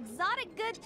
exotic good...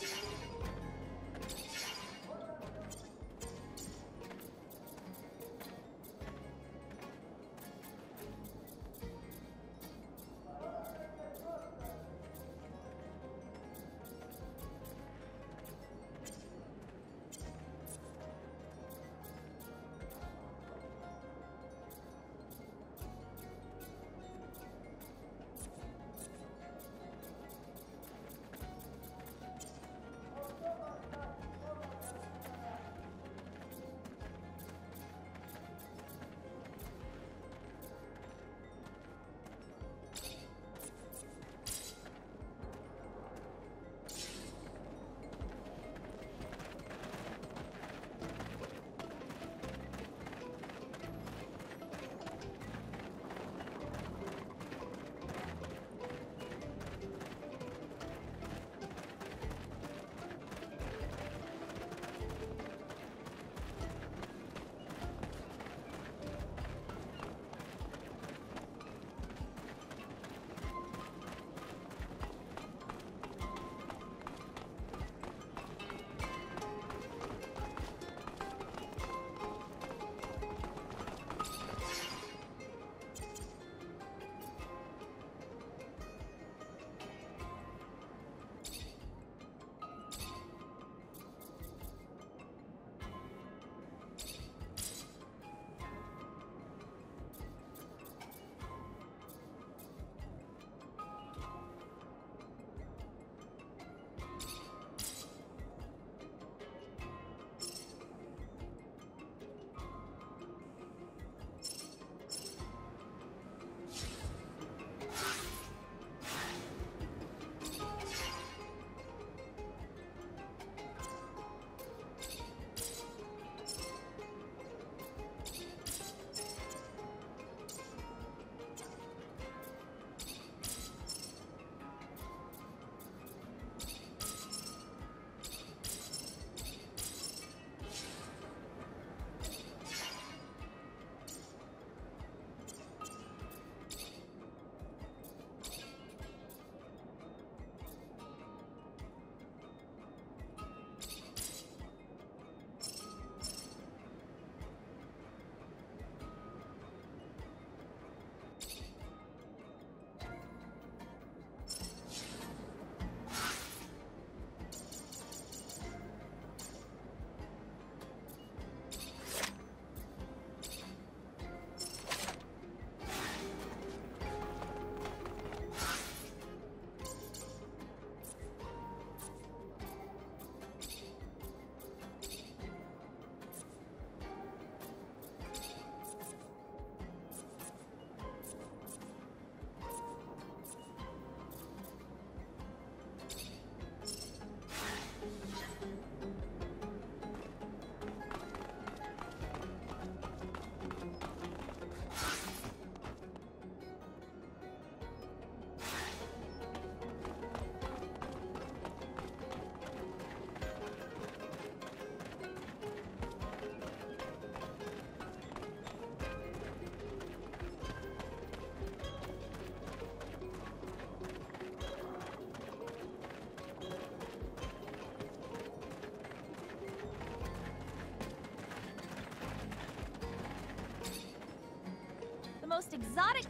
most exotic...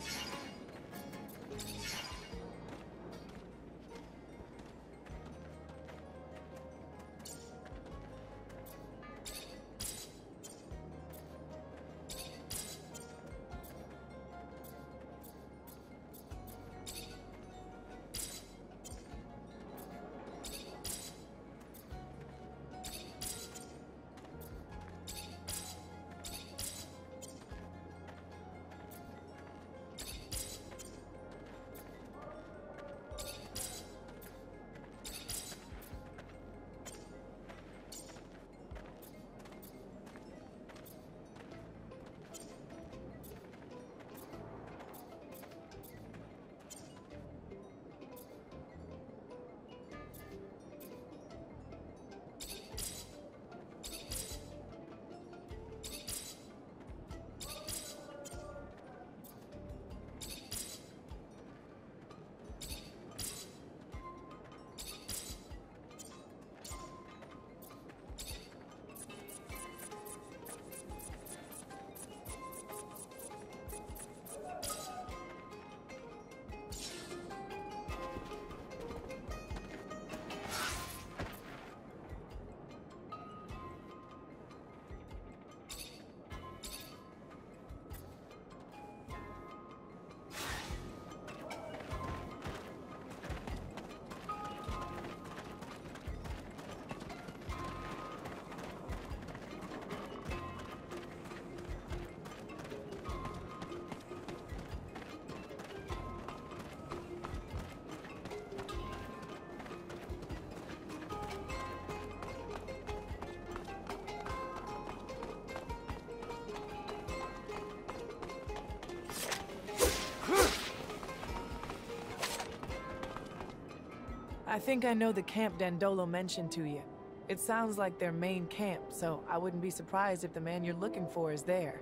I think I know the camp Dandolo mentioned to you. It sounds like their main camp, so I wouldn't be surprised if the man you're looking for is there.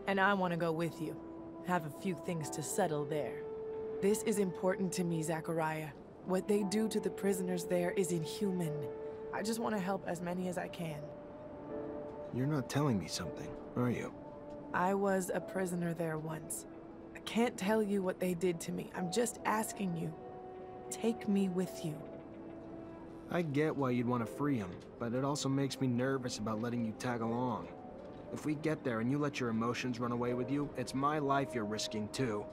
And I want to go with you. Have a few things to settle there. This is important to me, Zachariah. What they do to the prisoners there is inhuman. I just want to help as many as I can. You're not telling me something, are you? I was a prisoner there once. I can't tell you what they did to me. I'm just asking you. Take me with you. I get why you'd want to free him, but it also makes me nervous about letting you tag along. If we get there and you let your emotions run away with you, it's my life you're risking too.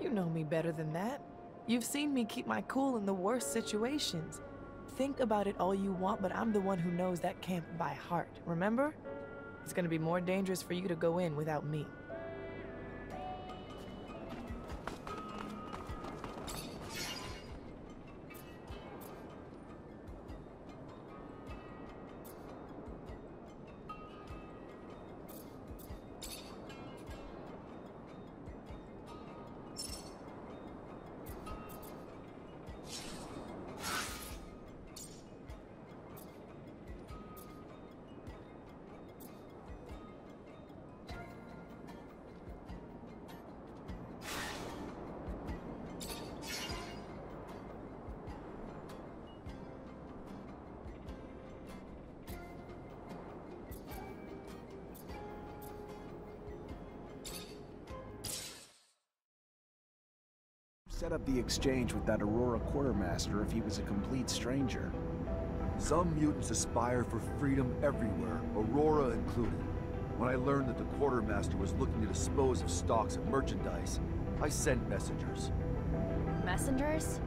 You know me better than that. You've seen me keep my cool in the worst situations. Think about it all you want, but I'm the one who knows that camp by heart, remember? It's gonna be more dangerous for you to go in without me. Set up the exchange with that Aurora quartermaster if he was a complete stranger. Some mutants aspire for freedom everywhere, Aurora included. When I learned that the quartermaster was looking to dispose of stocks of merchandise, I sent messengers. Messengers?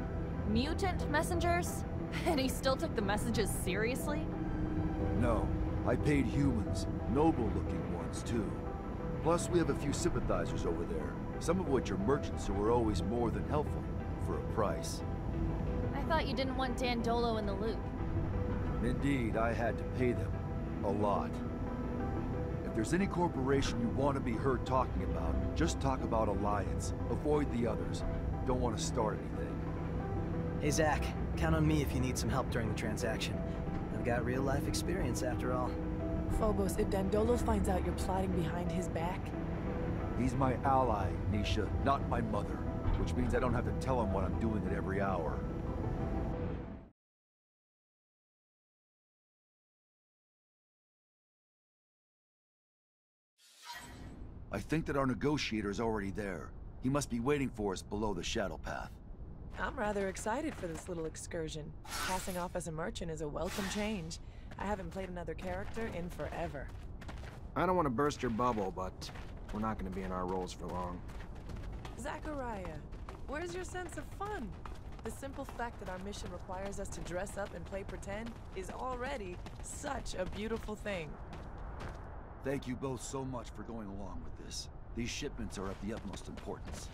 Mutant messengers? And he still took the messages seriously? No, I paid humans, noble-looking ones too. Plus, we have a few sympathizers over there, some of which are merchants who are always more than helpful, for a price. I thought you didn't want Dandolo in the loop. Indeed, I had to pay them. A lot. If there's any corporation you want to be heard talking about, just talk about Alliance. Avoid the others. Don't want to start anything. Hey Zach, count on me if you need some help during the transaction. I've got real-life experience after all. Phobos, if Dandolo finds out you're plotting behind his back... He's my ally, Nisha, not my mother. Which means I don't have to tell him what I'm doing at every hour. I think that our negotiator's already there. He must be waiting for us below the Shadow Path. I'm rather excited for this little excursion. Passing off as a merchant is a welcome change. I haven't played another character in forever. I don't want to burst your bubble, but we're not going to be in our roles for long. Zachariah, where's your sense of fun? The simple fact that our mission requires us to dress up and play pretend is already such a beautiful thing. Thank you both so much for going along with this. These shipments are of the utmost importance.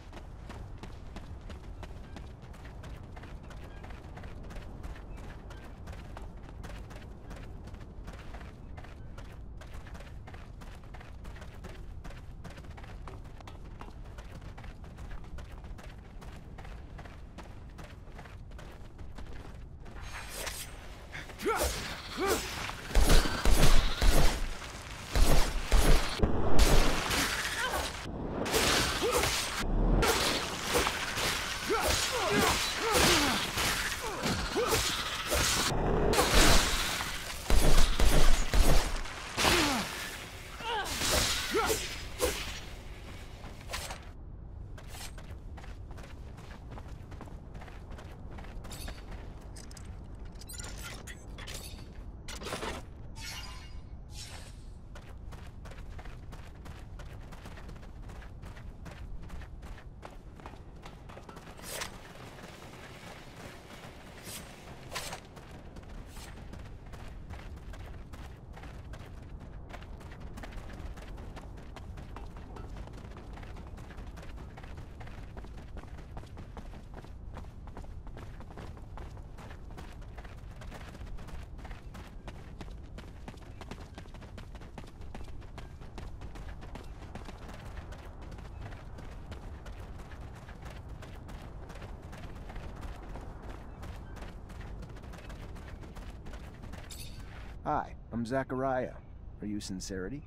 Hi, I'm Zachariah. Are you Sincerity?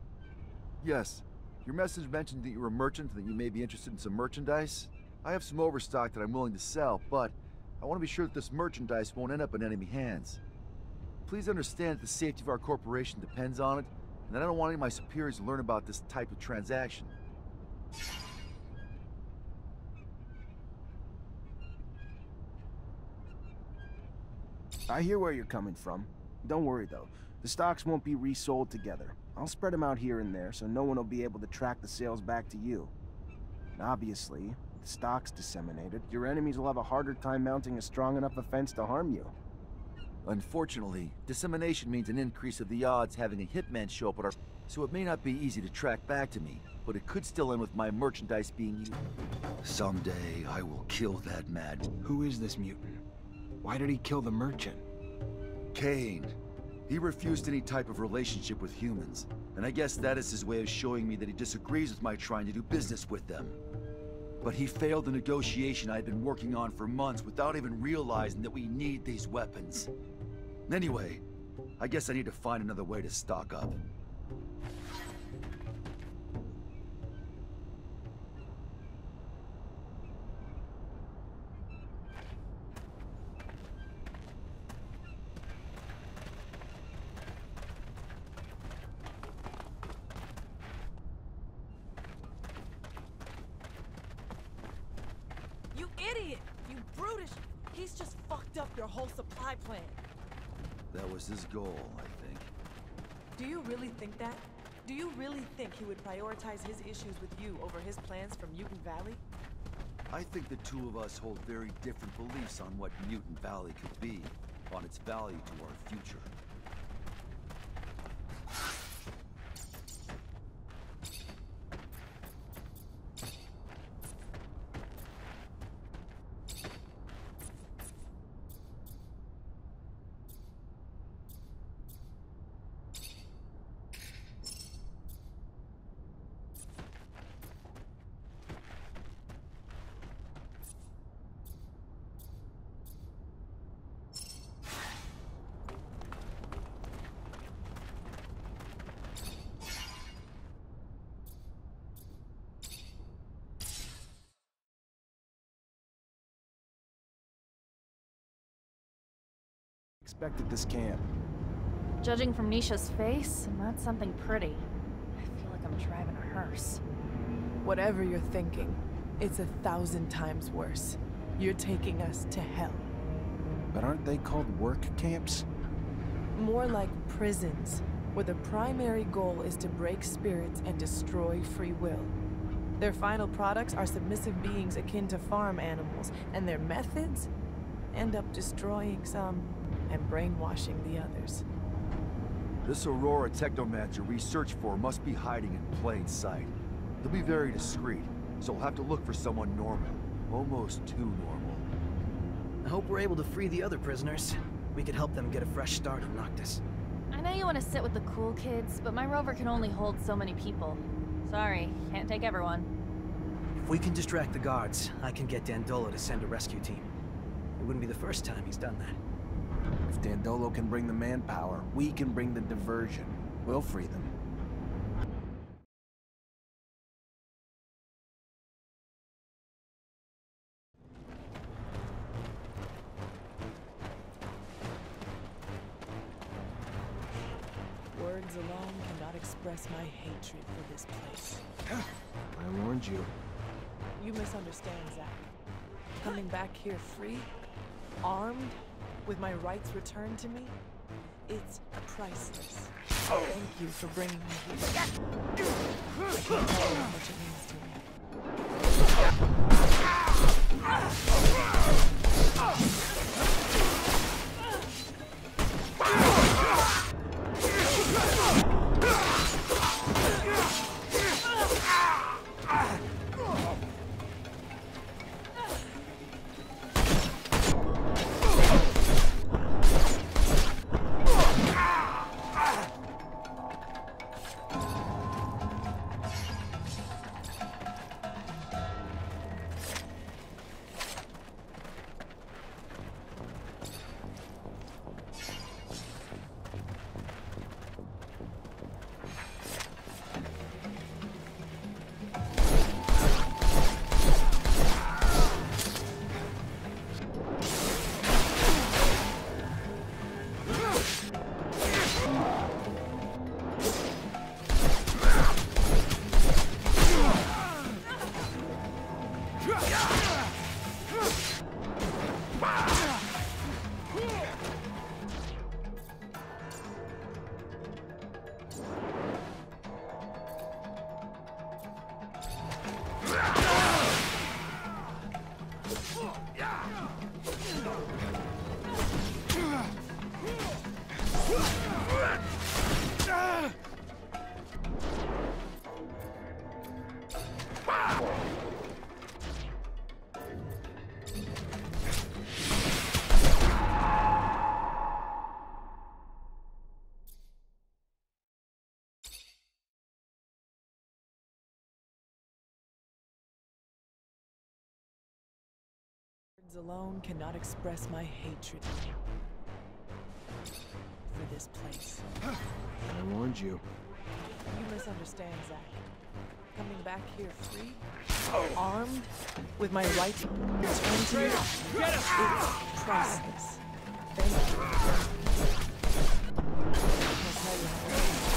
Yes. Your message mentioned that you're a merchant and that you may be interested in some merchandise. I have some overstock that I'm willing to sell, but I want to be sure that this merchandise won't end up in enemy hands. Please understand that the safety of our corporation depends on it, and that I don't want any of my superiors to learn about this type of transaction. I hear where you're coming from. Don't worry though, the stocks won't be resold together. I'll spread them out here and there so no one will be able to track the sales back to you. And obviously, with the stocks disseminated, your enemies will have a harder time mounting a strong enough offense to harm you. Unfortunately, dissemination means an increase of the odds having a hitman show up at our... So it may not be easy to track back to me, but it could still end with my merchandise being used. Someday, I will kill that mad... Who is this mutant? Why did he kill the merchant? Kane. He refused any type of relationship with humans, and I guess that is his way of showing me that he disagrees with my trying to do business with them. But he failed the negotiation I had been working on for months without even realizing that we need these weapons. Anyway, I guess I need to find another way to stock up. You idiot! You brutish! He's just fucked up your whole supply plan. That was his goal, I think. Do you really think that? Do you really think he would prioritize his issues with you over his plans for Mutant Valley? I think the two of us hold very different beliefs on what Mutant Valley could be, on its value to our future. Expected this camp. Judging from Nisha's face, not something pretty. I feel like I'm driving a hearse. Whatever you're thinking, it's 1,000 times worse. You're taking us to hell. But aren't they called work camps? More like prisons, where the primary goal is to break spirits and destroy free will. Their final products are submissive beings akin to farm animals, and their methods end up destroying some and brainwashing the others. This Aurora Technomancer we search for must be hiding in plain sight. He'll be very discreet, so we'll have to look for someone normal. Almost too normal. I hope we're able to free the other prisoners. We could help them get a fresh start on Noctis. I know you want to sit with the cool kids, but my rover can only hold so many people. Sorry, can't take everyone. If we can distract the guards, I can get Dandolo to send a rescue team. It wouldn't be the first time he's done that. If Dandolo can bring the manpower, we can bring the diversion. We'll free them. Words alone cannot express my hatred for this place. I warned you. You misunderstand, Zach. Coming back here free, armed, with my rights returned to me, it's priceless. Thank you for bringing me here. I can't tell you how much it means to me. Words alone cannot express my hatred for this place. I warned you. You misunderstand, Zach. Coming back here free, armed, with my rights returned to me, it's priceless. Thank you. I'll tell you how it is.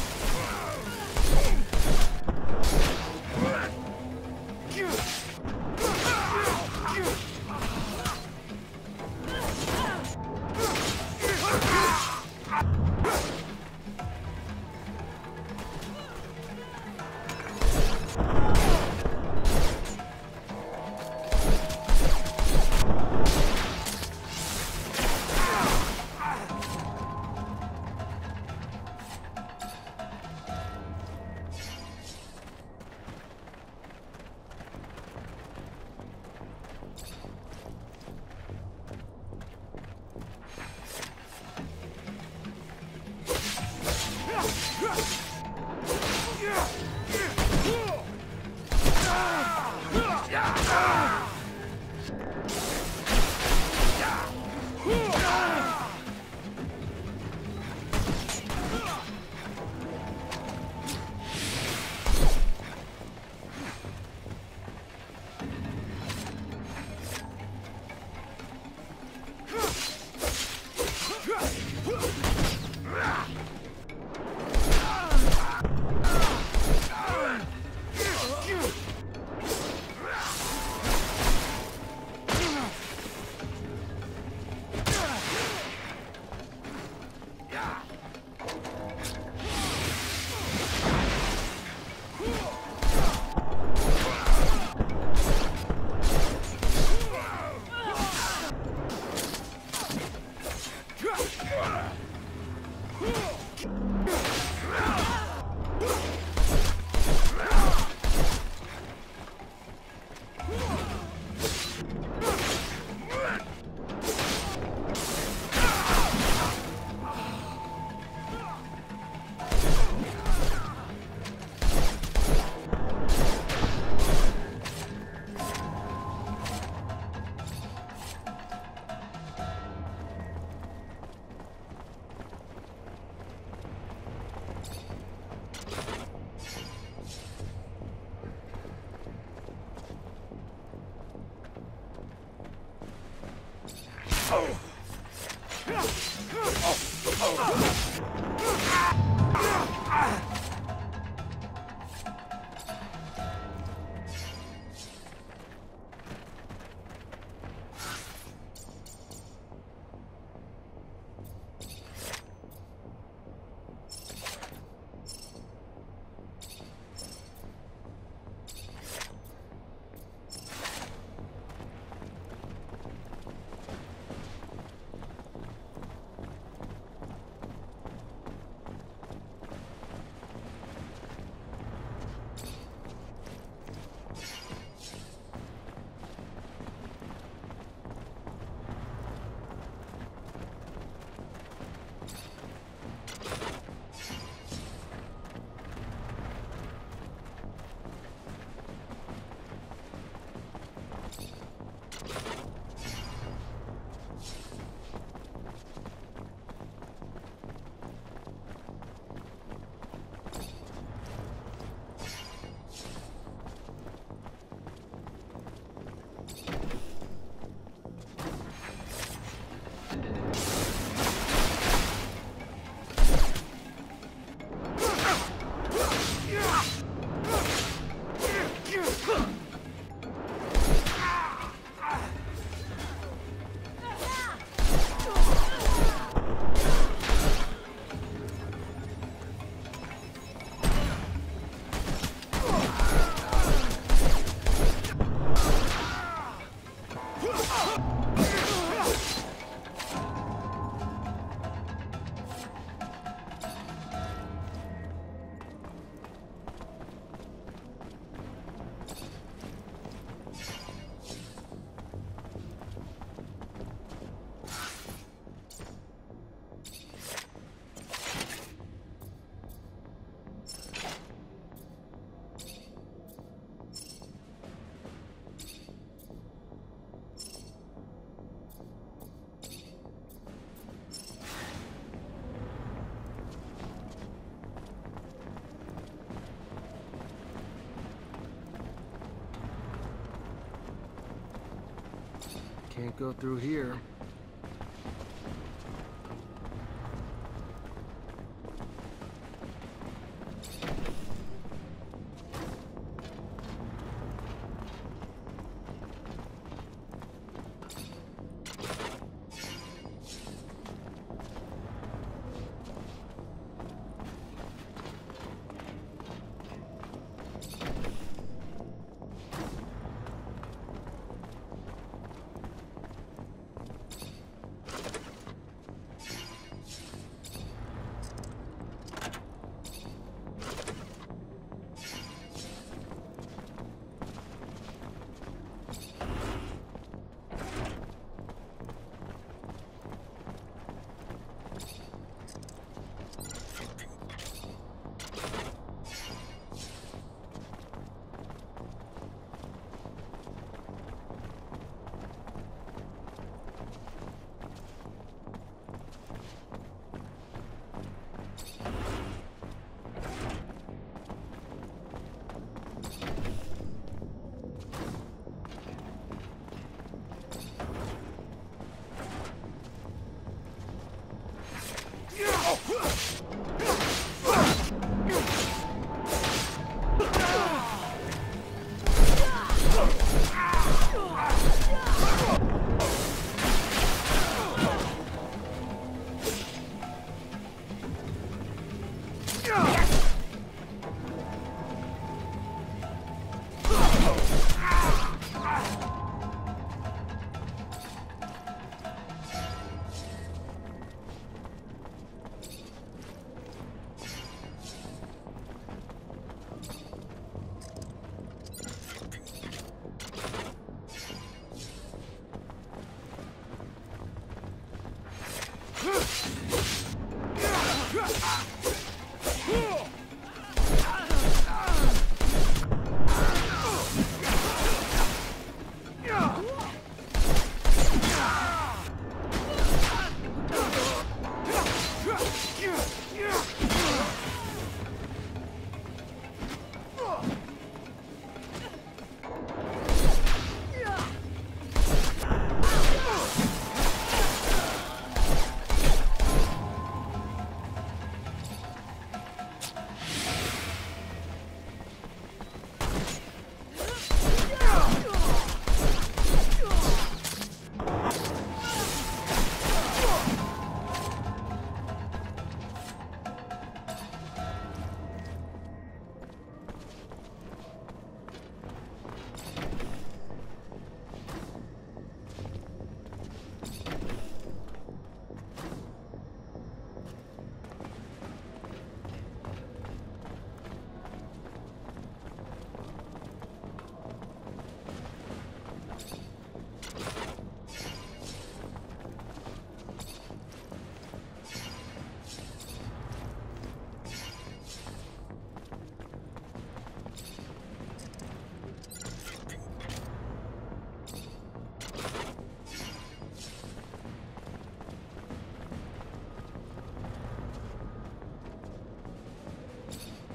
Can't go through here.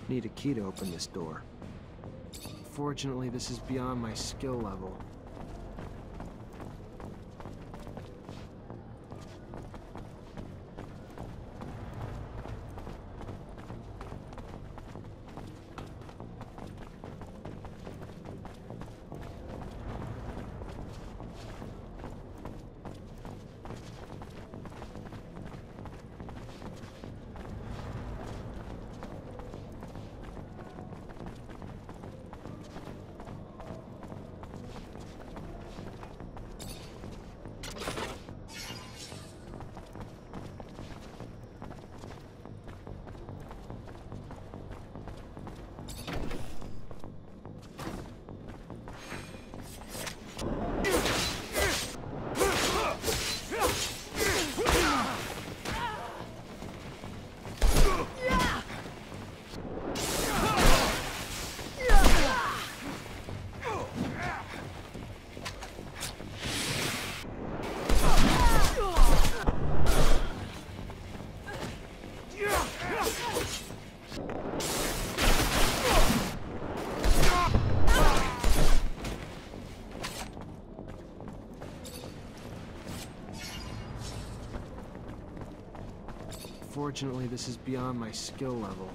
Need a key to open this door. Fortunately, this is beyond my skill level. Unfortunately, this is beyond my skill level.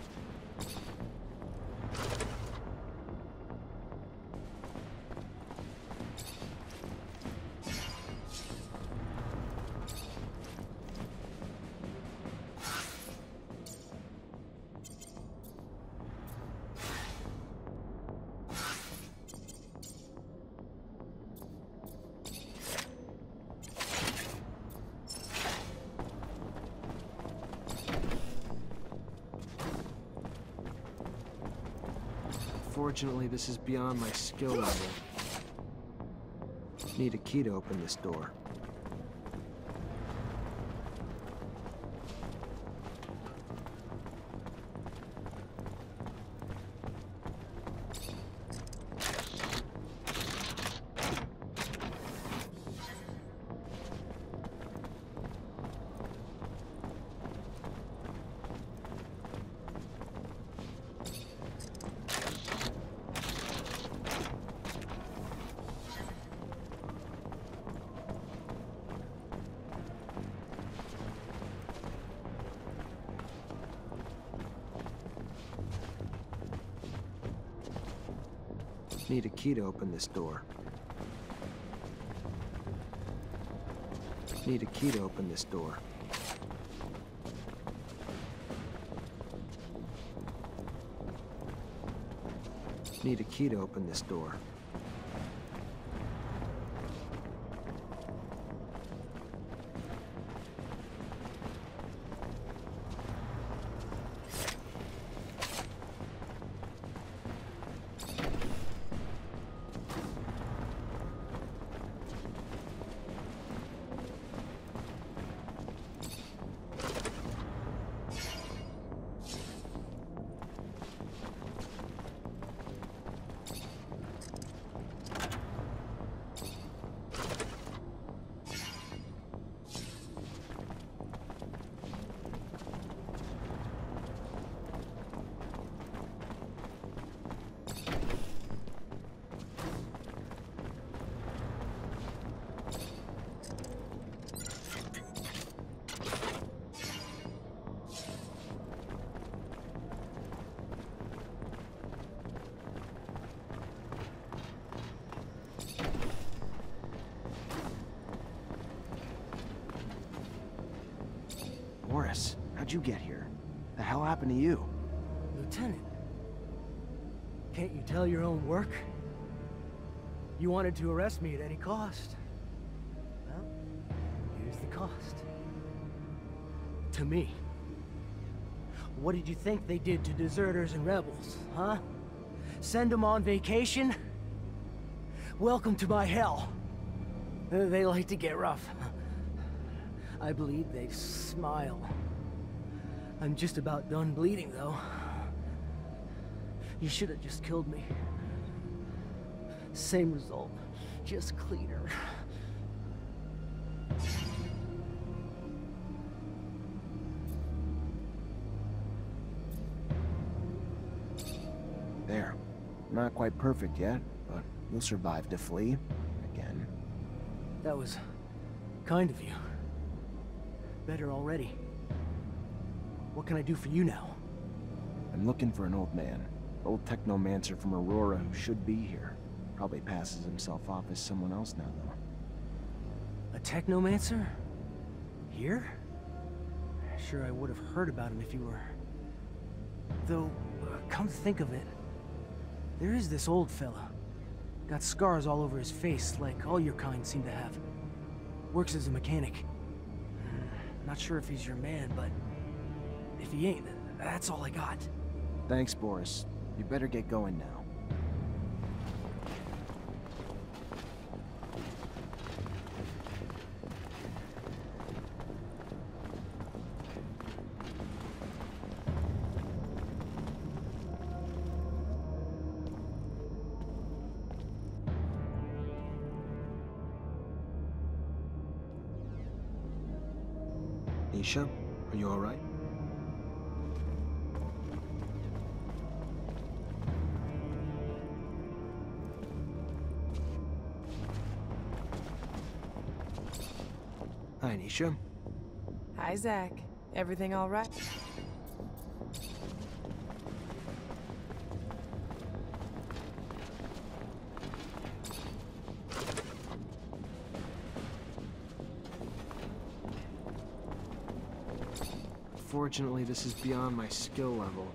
Unfortunately, this is beyond my skill level. Need a key to open this door. Need a key to open this door. Need a key to open this door. Need a key to open this door. Boris, how'd you get here? The hell happened to you? Lieutenant, can't you tell your own work? You wanted to arrest me at any cost. Well, here's the cost. To me. What did you think they did to deserters and rebels, huh? Send them on vacation? Welcome to my hell. They like to get rough. I believe they smile. I'm just about done bleeding, though. You should have just killed me. Same result, just cleaner. There. Not quite perfect yet, but you'll survive to flee. Again. That was kind of you. Better already. What can I do for you now? I'm looking for an old man. Old Technomancer from Aurora who should be here. Probably passes himself off as someone else now, though. A Technomancer? Here? Sure, I would have heard about him if you were... Though, come to think of it, there is this old fella. Got scars all over his face, like all your kind seem to have. Works as a mechanic. Not sure if he's your man, but if he ain't, that's all I got. Thanks, Boris. You better get going now. Nisha, are you all right? Hi, Nisha. Hi, Zach. Everything all right? Fortunately, this is beyond my skill level.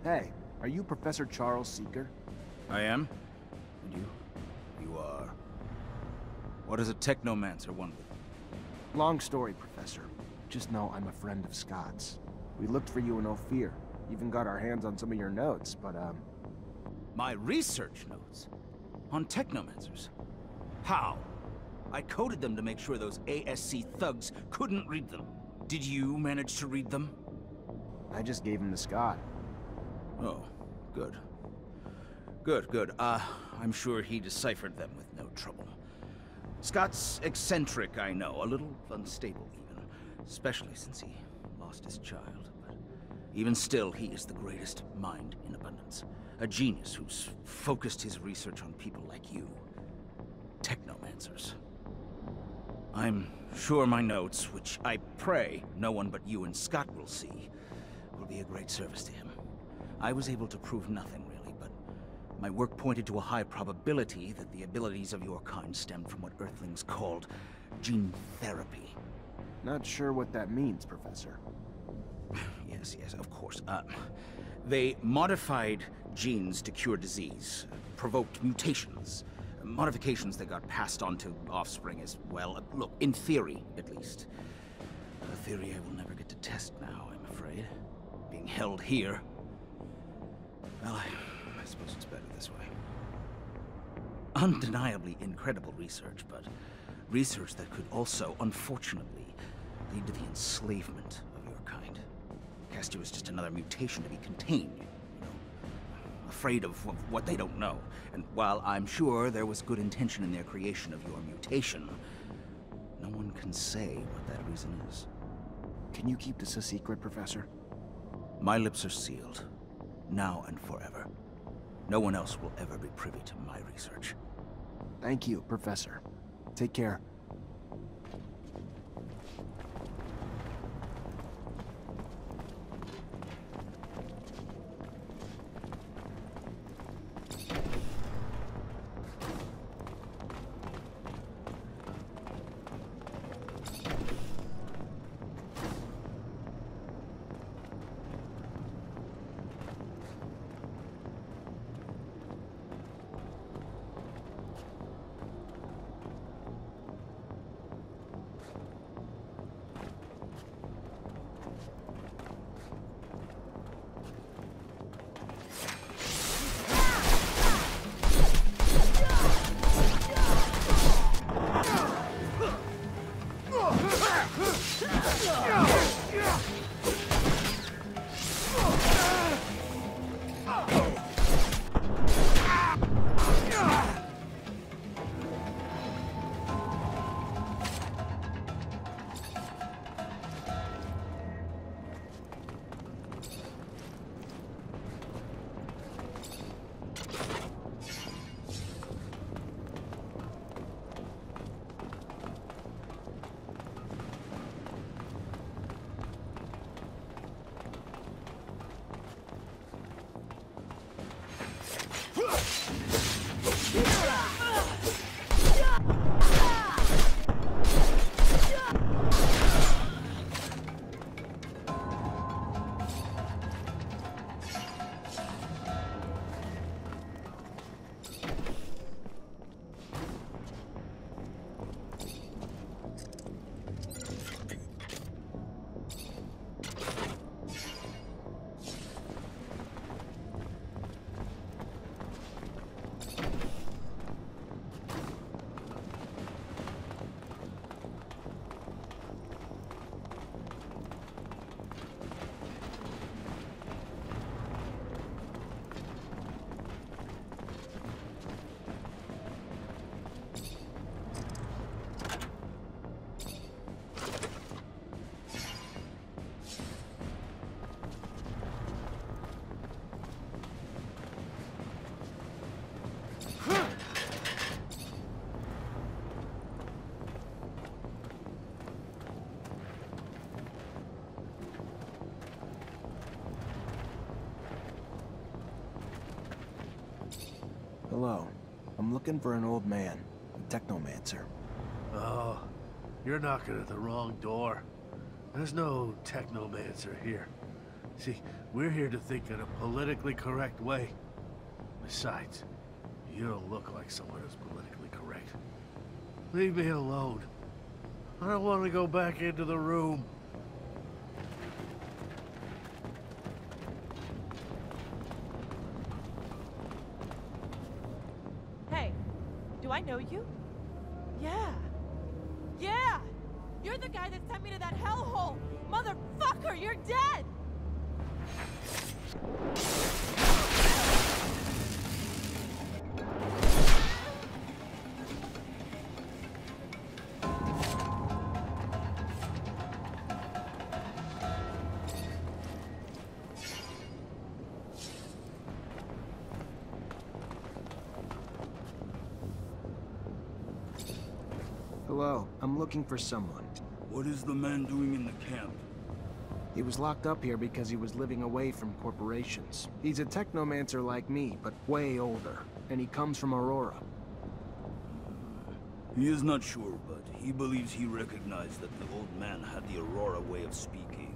Hey, are you Professor Charles Seeker? I am. And you? You are... What does a Technomancer want with you? Long story, Professor. Just know I'm a friend of Scott's. We looked for you in Ophir. Even got our hands on some of your notes, but, My research notes? On Technomancers? How? I coded them to make sure those ASC thugs couldn't read them. Did you manage to read them? I just gave them to Scott. Oh, good. Good. I'm sure he deciphered them with no trouble. Scott's eccentric, I know, a little unstable even, especially since he lost his child. But even still, he is the greatest mind in abundance. A genius who's focused his research on people like you. Technomancers. I'm sure my notes, which I pray no one but you and Scott will see, will be a great service to him. I was able to prove nothing, really, but my work pointed to a high probability that the abilities of your kind stemmed from what Earthlings called gene therapy. Not sure what that means, Professor. Yes, of course. They modified genes to cure disease, provoked mutations, modifications that got passed on to offspring as well. Look, in theory, at least. A theory I will never get to test now, I'm afraid. Being held here. Well, I suppose it's better this way. Undeniably incredible research, but research that could also, unfortunately, lead to the enslavement of your kind. Cast you as just another mutation to be contained, you know, afraid of what they don't know. And while I'm sure there was good intention in their creation of your mutation, no one can say what that reason is. Can you keep this a secret, Professor? My lips are sealed. Now and forever. No one else will ever be privy to my research. Thank you, Professor. Take care. Hello. I'm looking for an old man, a Technomancer. Oh, you're knocking at the wrong door. There's no Technomancer here. See, we're here to think in a politically correct way. Besides, you don't look like someone who's politically correct. Leave me alone. I don't want to go back into the room. Hey, do I know you? Yeah. Yeah! You're the guy that sent me to that hellhole! Motherfucker, you're dead! Hello, I'm looking for someone. What is the man doing in the camp? He was locked up here because he was living away from corporations. He's a Technomancer like me, but way older. And he comes from Aurora. He is not sure, but he believes he recognized that the old man had the Aurora way of speaking.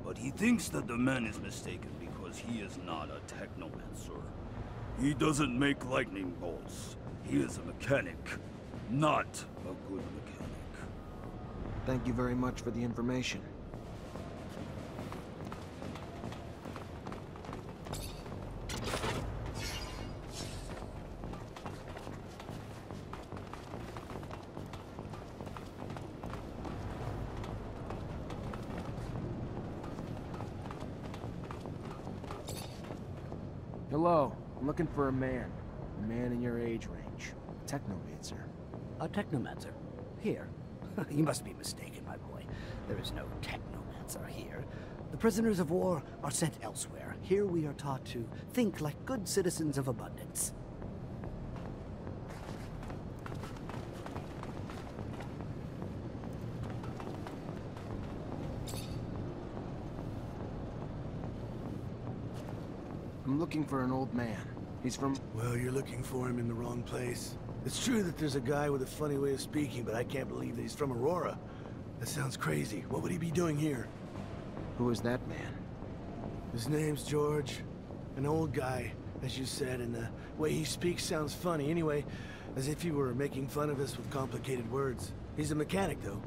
But he thinks that the man is mistaken because he is not a Technomancer. He doesn't make lightning bolts. He is a mechanic, not a good mechanic. Thank you very much for the information. Hello. I'm looking for a man. A man in your age range. A Technomancer. A Technomancer? Here? You must be mistaken, my boy. There is no Technomancer here. The prisoners of war are sent elsewhere. Here we are taught to think like good citizens of abundance. I'm looking for an old man. He's from... Well, you're looking for him in the wrong place. It's true that there's a guy with a funny way of speaking, but I can't believe that he's from Aurora. That sounds crazy. What would he be doing here? Who is that man? His name's George. An old guy, as you said, and the way he speaks sounds funny. Anyway, as if you were making fun of us with complicated words. He's a mechanic, though.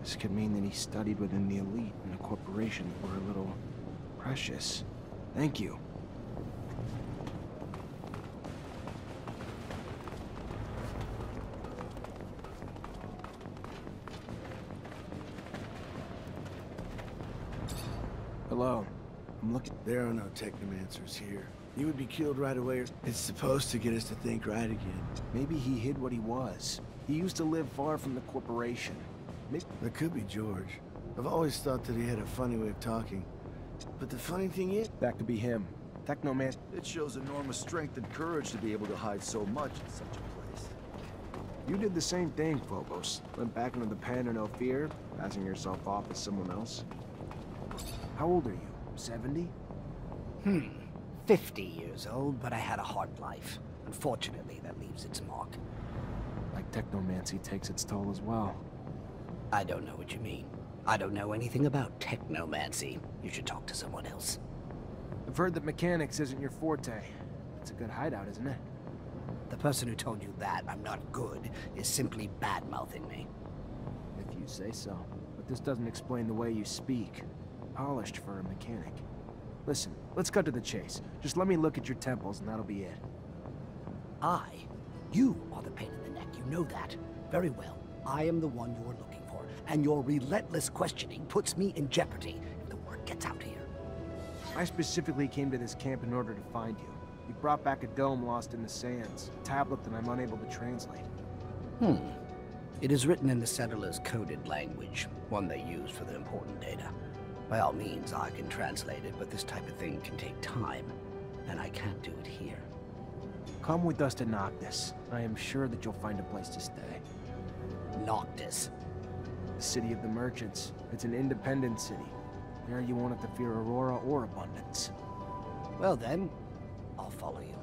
This could mean that he studied within the elite in a corporation that were a little... precious. Thank you. Hello. I'm looking... There are no Technomancers here. He would be killed right away. It's supposed to get us to think right again. Maybe he hid what he was. He used to live far from the corporation. Maybe... That could be George. I've always thought that he had a funny way of talking. But the funny thing is... That could be him. Technomancer. It shows enormous strength and courage to be able to hide so much in such a place. You did the same thing, Phobos. Went back into the pen or no fear, passing yourself off as someone else. How old are you? 70? 50 years old, but I had a hard life. Unfortunately, that leaves its mark. Like technomancy takes its toll as well. I don't know what you mean. I don't know anything about technomancy. You should talk to someone else. I've heard that mechanics isn't your forte. It's a good hideout, isn't it? The person who told you that I'm not good is simply bad-mouthing me. If you say so. But this doesn't explain the way you speak. Polished for a mechanic. Listen, let's cut to the chase. Just let me look at your temples and that'll be it. You are the pain in the neck, you know that. Very well. I am the one you're looking for, and your relentless questioning puts me in jeopardy if the word gets out here. I specifically came to this camp in order to find you. You brought back a dome lost in the sands, a tablet that I'm unable to translate. It is written in the settlers' coded language, one they use for the important data. By all means, I can translate it, but this type of thing can take time, and I can't do it here. Come with us to Noctis. I am sure that you'll find a place to stay. Noctis. The city of the merchants. It's an independent city. There you won't have to fear Aurora or abundance. Well then, I'll follow you.